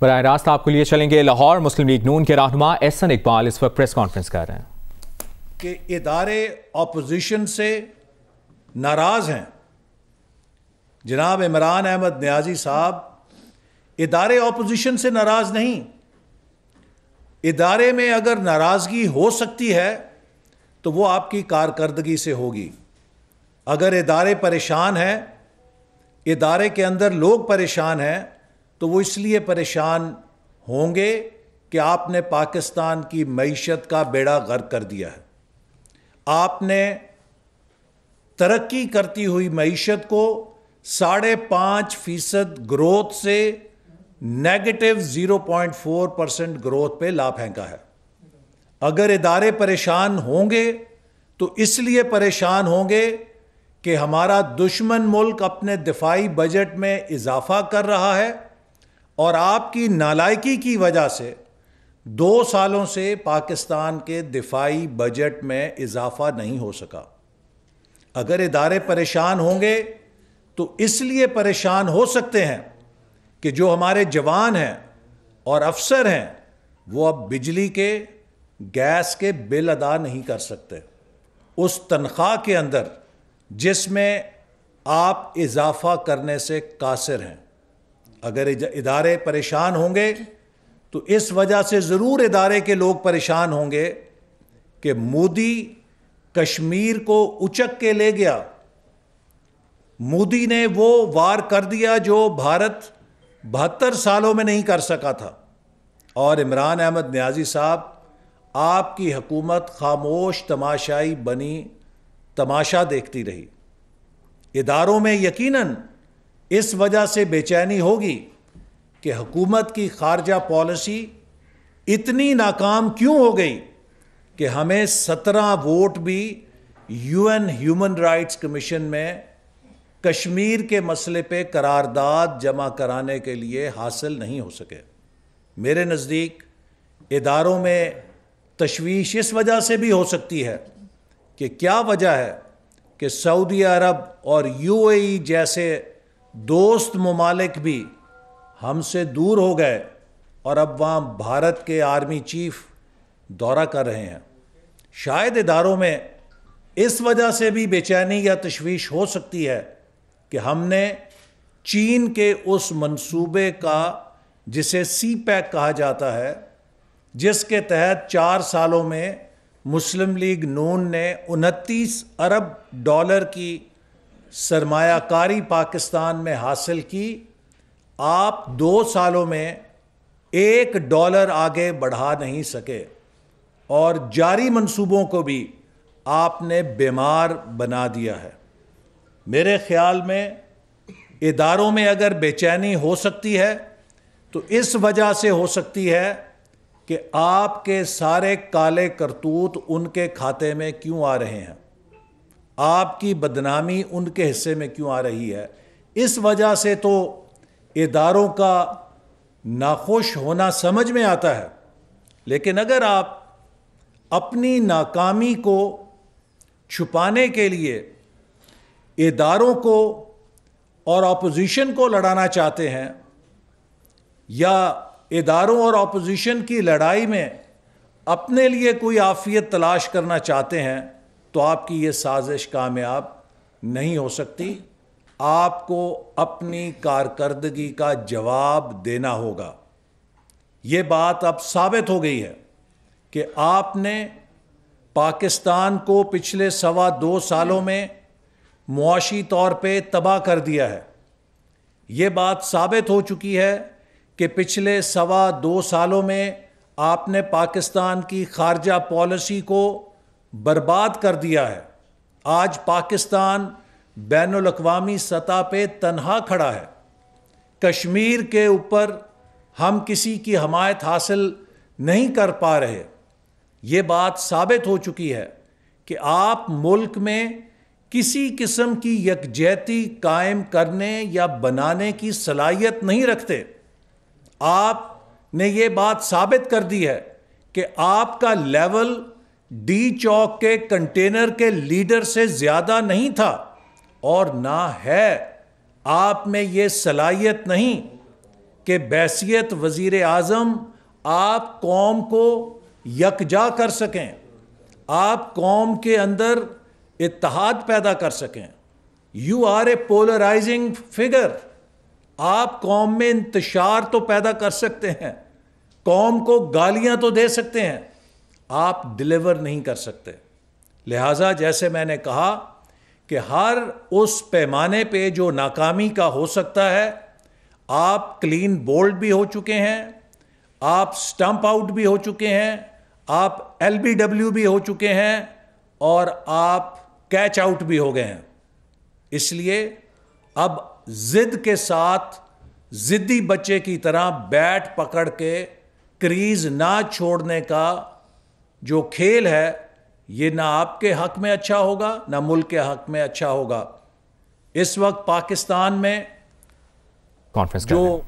براہ راست آپ کو لیے چلیں گے لاہور مسلم لیگ نون کے رہنما احسن اقبال اس وقت پریس کانفرنس کر رہے ہیں کہ ادارے اپوزیشن سے ناراض ہیں. جناب عمران احمد نیازی صاحب ادارے اپوزیشن سے ناراض نہیں. ادارے میں اگر ناراضگی ہو سکتی ہے تو وہ آپ کی کارکردگی سے ہوگی. اگر ادارے پریشان ہیں، ادارے کے اندر لوگ پریشان ہیں، تو وہ اس لیے پریشان ہوں گے کہ آپ نے پاکستان کی معیشت کا بیڑا غرق کر دیا ہے. آپ نے ترقی کرتی ہوئی معیشت کو 5.5% گروتھ سے نیگیٹو 0.4% گروتھ پہ لا پھینکا ہے. اگر ادارے پریشان ہوں گے تو اس لیے پریشان ہوں گے کہ ہمارا دشمن ملک اپنے دفاعی بجٹ میں اضافہ کر رہا ہے اور آپ کی نالائکی کی وجہ سے 2 سالوں سے پاکستان کے دفاعی بجٹ میں اضافہ نہیں ہو سکا. اگر ادارے پریشان ہوں گے تو اس لیے پریشان ہو سکتے ہیں کہ جو ہمارے جوان ہیں اور افسر ہیں وہ اب بجلی کے، گیس کے بل ادا نہیں کر سکتے اس تنخواہ کے اندر جس میں آپ اضافہ کرنے سے قاصر ہیں. اگر ادارے پریشان ہوں گے تو اس وجہ سے ضرور ادارے کے لوگ پریشان ہوں گے کہ مودی کشمیر کو اچک کے لے گیا. مودی نے وہ وار کر دیا جو بھارت 72 سالوں میں نہیں کر سکا تھا. اور عمران احمد نیازی صاحب، آپ کی حکومت خاموش تماشائی بنی، تماشا دیکھتی رہی. اداروں میں یقیناً اس وجہ سے بے چینی ہوگی کہ حکومت کی خارجہ پالیسی اتنی ناکام کیوں ہو گئی کہ ہمیں 17 ووٹ بھی UN ہیومن رائٹس کمیشن میں کشمیر کے مسئلے پہ قرارداد جمع کرانے کے لیے حاصل نہیں ہو سکے. میرے نزدیک اداروں میں تشویش اس وجہ سے بھی ہو سکتی ہے کہ کیا وجہ ہے کہ سعودی عرب اور UAE جیسے دوست ممالک بھی ہم سے دور ہو گئے اور اب وہاں بھارت کے آرمی چیف دورہ کر رہے ہیں. شاید اداروں میں اس وجہ سے بھی بے چینی یا تشویش ہو سکتی ہے کہ ہم نے چین کے اس منصوبے کا، جسے سی پیک کہا جاتا ہے، جس کے تحت 4 سالوں میں مسلم لیگ نون نے 29 ارب ڈالر کی سرمایہ کاری پاکستان میں حاصل کی، آپ 2 سالوں میں $1 آگے بڑھا نہیں سکے اور جاری منصوبوں کو بھی آپ نے بیمار بنا دیا ہے. میرے خیال میں اداروں میں اگر بے چینی ہو سکتی ہے تو اس وجہ سے ہو سکتی ہے کہ آپ کے سارے کالے کرتوت ان کے کھاتے میں کیوں آ رہے ہیں، آپ کی بدنامی ان کے حصے میں کیوں آ رہی ہے. اس وجہ سے تو اداروں کا ناخوش ہونا سمجھ میں آتا ہے. لیکن اگر آپ اپنی ناکامی کو چھپانے کے لیے اداروں کو اور اپوزیشن کو لڑانا چاہتے ہیں یا اداروں اور اپوزیشن کی لڑائی میں اپنے لیے کوئی عافیت تلاش کرنا چاہتے ہیں تو آپ کی یہ سازش کامیاب نہیں ہو سکتی. آپ کو اپنی کارکردگی کا جواب دینا ہوگا. یہ بات اب ثابت ہو گئی ہے کہ آپ نے پاکستان کو پچھلے 2.25 سالوں میں معاشی طور پہ تباہ کر دیا ہے. یہ بات ثابت ہو چکی ہے کہ پچھلے 2.25 سالوں میں آپ نے پاکستان کی خارجہ پالیسی کو برباد کر دیا ہے. آج پاکستان بین الاقوامی سطح پہ تنہا کھڑا ہے. کشمیر کے اوپر ہم کسی کی حمایت حاصل نہیں کر پا رہے. یہ بات ثابت ہو چکی ہے کہ آپ ملک میں کسی قسم کی یکجہتی قائم کرنے یا بنانے کی صلاحیت نہیں رکھتے. آپ نے یہ بات ثابت کر دی ہے کہ آپ کا لیول ڈی چوک کے کنٹینر کے لیڈر سے زیادہ نہیں تھا اور نہ ہے. آپ میں یہ صلاحیت نہیں کہ بحیثیت وزیر اعظم آپ قوم کو یکجا کر سکیں, آپ قوم کے اندر اتحاد پیدا کر سکیں. You are a polarising figure. آپ قوم میں انتشار تو پیدا کر سکتے ہیں, قوم کو گالیاں تو دے سکتے ہیں, آپ ڈیلیور نہیں کر سکتے. لہٰذا جیسے میں نے کہا کہ ہر اس پیمانے پہ جو ناکامی کا ہو سکتا ہے, آپ کلین بولڈ بھی ہو چکے ہیں, آپ سٹمپ آؤٹ بھی ہو چکے ہیں, آپ ایل بی ڈبلیو بھی ہو چکے ہیں, اور آپ کیچ آؤٹ بھی ہو گئے ہیں. اس لیے اب ضد کے ساتھ ضدی بچے کی طرح بیٹ پکڑ کے کریز نہ چھوڑنے کا جو کھیل ہے, یہ نہ آپ کے حق میں اچھا ہوگا نہ ملک کے حق میں اچھا ہوگا. اس وقت پاکستان میں کانفرنس جو